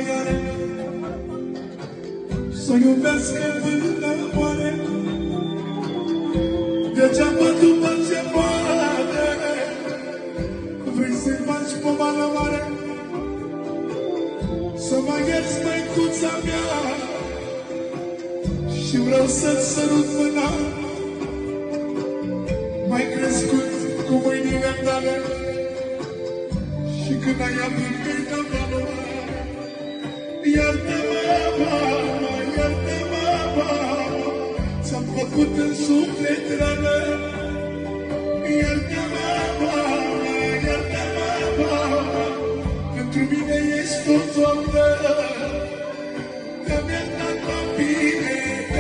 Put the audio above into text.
mai are, să iubească până moare. Degeaba după ce poate vrei să-i faci pomană mare. Să mă ierți, măicuța mea, și vreau să-ți sărut mâna. M-ai crescut cu mâinile tale și când ai avut câte o iartă-mă, mama, iartă-mă, mama, ți-am făcut în suflet rău.